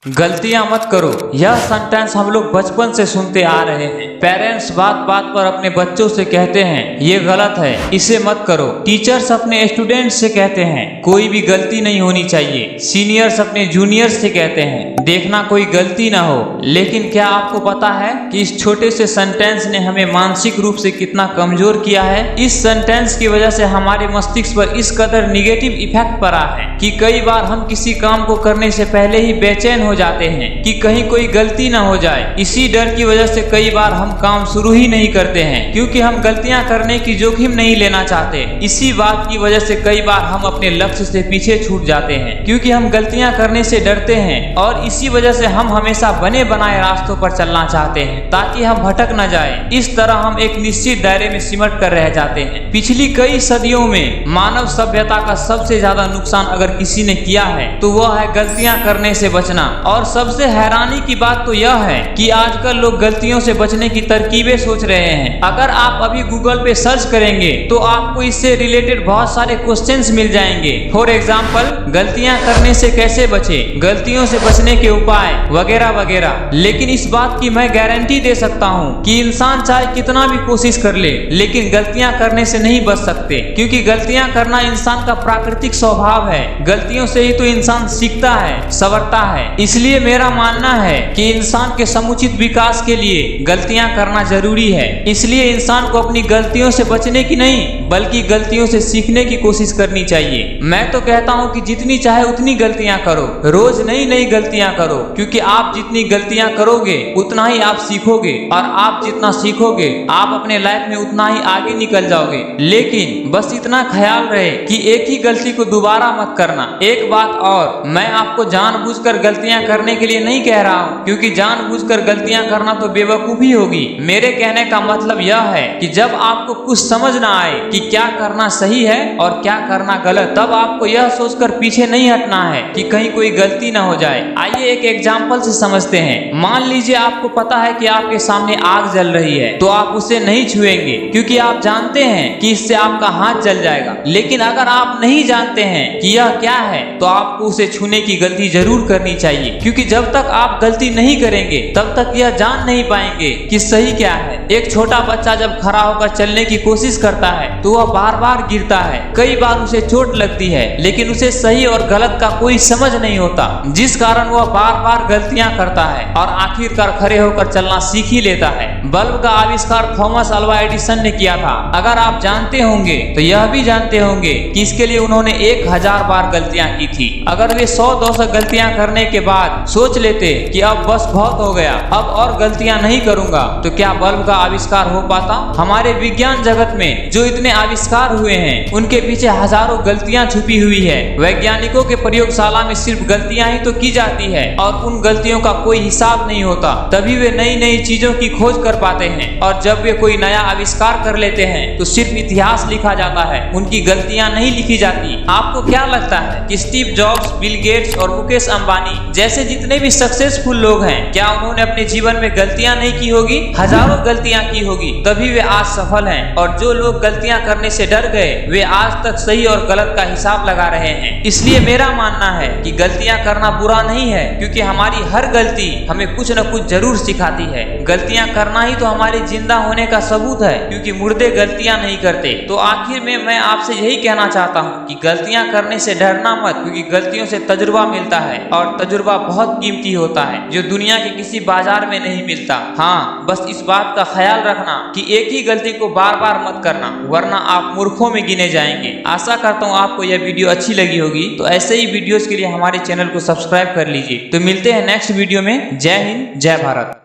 गलतियां मत करो, यह सेंटेंस हम लोग बचपन से सुनते आ रहे हैं। पेरेंट्स बात बात पर अपने बच्चों से कहते हैं ये गलत है, इसे मत करो। टीचर्स अपने स्टूडेंट्स से कहते हैं कोई भी गलती नहीं होनी चाहिए। सीनियर्स अपने जूनियर्स से कहते हैं देखना कोई गलती ना हो। लेकिन क्या आपको पता है कि इस छोटे से सेंटेंस ने हमें मानसिक रूप से कितना कमजोर किया है? इस सेंटेंस की वजह से हमारे मस्तिष्क पर इस कदर निगेटिव इफेक्ट पड़ा है कि कई बार हम किसी काम को करने से पहले ही बेचैन हो जाते हैं कि कहीं कोई गलती ना हो जाए। इसी डर की वजह से कई बार हम काम शुरू ही नहीं करते हैं, क्योंकि हम गलतियां करने की जोखिम नहीं लेना चाहते। इसी बात की वजह से कई बार हम अपने लक्ष्य से पीछे छूट जाते हैं, क्योंकि हम गलतियां करने से डरते हैं। और इसी वजह से हम हमेशा बने बनाए रास्तों पर चलना चाहते हैं ताकि हम भटक न जाए। इस तरह हम एक निश्चित दायरे में सिमट कर रह जाते हैं। पिछली कई सदियों में मानव सभ्यता का सबसे ज्यादा नुकसान अगर किसी ने किया है तो वह है गलतियां करने से बचना। और सबसे हैरानी की बात तो यह है कि आजकल लोग गलतियों से बचने की तरकीबें सोच रहे हैं। अगर आप अभी गूगल पे सर्च करेंगे तो आपको इससे रिलेटेड बहुत सारे क्वेश्चंस मिल जाएंगे। फॉर एग्जांपल, गलतियां करने से कैसे बचे, गलतियों से बचने के उपाय वगैरह वगैरह। लेकिन इस बात की मैं गारंटी दे सकता हूँ कि इंसान चाहे कितना भी कोशिश कर ले, लेकिन गलतियां करने से नहीं बच सकते, क्योंकि गलतियां करना इंसान का प्राकृतिक स्वभाव है। गलतियों से ही तो इंसान सीखता है, संवरता है। इसलिए मेरा मानना है कि इंसान के समुचित विकास के लिए गलतियां करना जरूरी है। इसलिए इंसान को अपनी गलतियों से बचने की नहीं बल्कि गलतियों से सीखने की कोशिश करनी चाहिए। मैं तो कहता हूं कि जितनी चाहे उतनी गलतियां करो, रोज नई नई गलतियां करो, क्योंकि आप जितनी गलतियां करोगे उतना ही आप सीखोगे, और आप जितना सीखोगे आप अपने लाइफ में उतना ही आगे निकल जाओगे। लेकिन बस इतना ख्याल रहे कि एक ही गलती को दोबारा मत करना। एक बात और, मैं आपको जानबूझकर गलतियां करने के लिए नहीं कह रहा हूं, क्योंकि जानबूझकर गलतियां करना तो बेवकूफी होगी। मेरे कहने का मतलब यह है कि जब आपको कुछ समझ ना आए कि क्या करना सही है और क्या करना गलत, तब आपको यह सोचकर पीछे नहीं हटना है कि कहीं कोई गलती ना हो जाए। आइए एक एग्जाम्पल से समझते हैं। मान लीजिए आपको पता है कि आपके सामने आग जल रही है, तो आप उसे नहीं छुएंगे क्योंकि आप जानते हैं कि इससे आपका हाथ जल जाएगा। लेकिन अगर आप नहीं जानते हैं कि यह क्या है तो आपको उसे छूने की गलती जरूर करनी चाहिए, क्योंकि जब तक आप गलती नहीं करेंगे तब तक यह जान नहीं पाएंगे कि सही क्या है। एक छोटा बच्चा जब खड़ा होकर चलने की कोशिश करता है तो वह बार बार गिरता है, कई बार उसे चोट लगती है, लेकिन उसे सही और गलत का कोई समझ नहीं होता, जिस कारण वह बार बार गलतियां करता है और आखिरकार खड़े होकर चलना सीख ही लेता है। बल्ब का आविष्कार थॉमस अल्वा एडिसन ने किया था। अगर आप जानते होंगे तो यह भी जानते होंगे कि इसके लिए उन्होंने 1000 बार गलतियां की थी। अगर वे 100-200 गलतियां करने के बाद सोच लेते कि अब बस बहुत हो गया, अब और गलतियां नहीं करूंगा, तो क्या बल्ब का आविष्कार हो पाता? हमारे विज्ञान जगत में जो इतने आविष्कार हुए हैं उनके पीछे हजारों गलतियां छुपी हुई है। वैज्ञानिकों के प्रयोगशाला में सिर्फ गलतियां ही तो की जाती है और उन गलतियों का कोई हिसाब नहीं होता, तभी वे नई नई चीजों की खोज कर पाते हैं। और जब वे कोई नया आविष्कार कर लेते हैं तो सिर्फ इतिहास लिखा जाता है, उनकी गलतियां नहीं लिखी जाती। आपको क्या लगता है कि स्टीव जॉब्स, बिल गेट्स और मुकेश अंबानी जैसे जितने भी सक्सेसफुल लोग हैं, क्या उन्होंने अपने जीवन में गलतियां नहीं की होगी? हजारों गलतियां की होगी, तभी वे आज सफल हैं। और जो लोग गलतियां करने से डर गए वे आज तक सही और गलत का हिसाब लगा रहे हैं। इसलिए मेरा मानना है कि गलतियां करना बुरा नहीं है, क्योंकि हमारी हर गलती हमें कुछ न कुछ जरूर सिखाती है। गलतियां करना ही तो हमारे जिंदा होने का सबूत है, क्योंकि मुर्दे गलतियां नहीं करते। तो आखिर में मैं आपसे यही कहना चाहता हूँ कि गलतियां करने से डरना मत, क्योंकि गलतियों से तजुर्बा मिलता है और तजुर्बा बहुत कीमती होता है, जो दुनिया के किसी बाजार में नहीं मिलता। हाँ, बस इस बात का ख्याल रखना कि एक ही गलती को बार बार मत करना, वरना आप मूर्खों में गिने जाएंगे। आशा करता हूँ आपको यह वीडियो अच्छी लगी होगी। तो ऐसे ही वीडियोस के लिए हमारे चैनल को सब्सक्राइब कर लीजिए। तो मिलते हैं नेक्स्ट वीडियो में। जय हिंद, जय भारत।